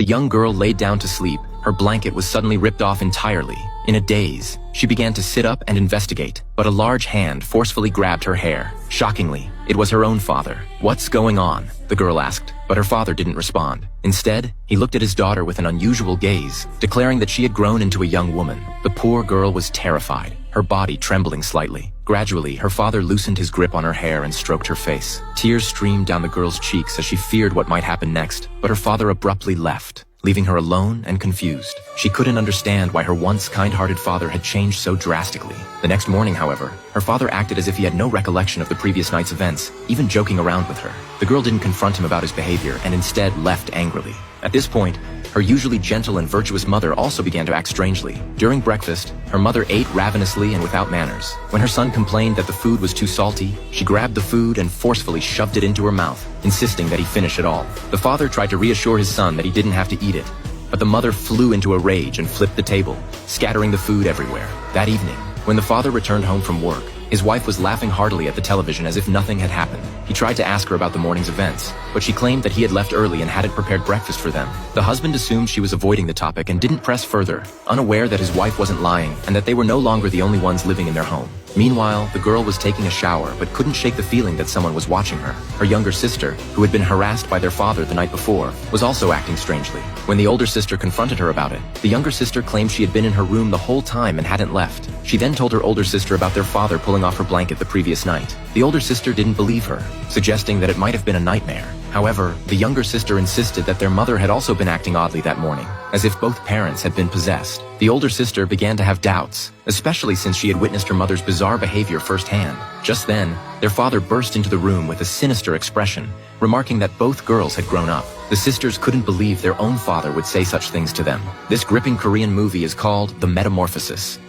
young girl laid down to sleep, her blanket was suddenly ripped off entirely. In a daze, she began to sit up and investigate, but a large hand forcefully grabbed her hair. Shockingly, it was her own father. "What's going on?" the girl asked, but her father didn't respond. Instead, he looked at his daughter with an unusual gaze, declaring that she had grown into a young woman. The poor girl was terrified, her body trembling slightly. Gradually, her father loosened his grip on her hair and stroked her face. Tears streamed down the girl's cheeks as she feared what might happen next, but her father abruptly left, leaving her alone and confused. She couldn't understand why her once kind-hearted father had changed so drastically. The next morning, however, her father acted as if he had no recollection of the previous night's events, even joking around with her. The girl didn't confront him about his behavior and instead left angrily. At this point, her usually gentle and virtuous mother also began to act strangely. During breakfast, her mother ate ravenously and without manners. When her son complained that the food was too salty, she grabbed the food and forcefully shoved it into her mouth, insisting that he finish it all. The father tried to reassure his son that he didn't have to eat it, but the mother flew into a rage and flipped the table, scattering the food everywhere. That evening, when the father returned home from work, his wife was laughing heartily at the television as if nothing had happened. He tried to ask her about the morning's events, but she claimed that he had left early and hadn't prepared breakfast for them. The husband assumed she was avoiding the topic and didn't press further, unaware that his wife wasn't lying and that they were no longer the only ones living in their home. Meanwhile, the girl was taking a shower but couldn't shake the feeling that someone was watching her. Her younger sister, who had been harassed by their father the night before, was also acting strangely. When the older sister confronted her about it, the younger sister claimed she had been in her room the whole time and hadn't left. She then told her older sister about their father pulling off her blanket the previous night. The older sister didn't believe her, suggesting that it might have been a nightmare. However, the younger sister insisted that their mother had also been acting oddly that morning, as if both parents had been possessed. The older sister began to have doubts, especially since she had witnessed her mother's bizarre behavior firsthand. Just then, their father burst into the room with a sinister expression, remarking that both girls had grown up. The sisters couldn't believe their own father would say such things to them. This gripping Korean movie is called The Metamorphosis.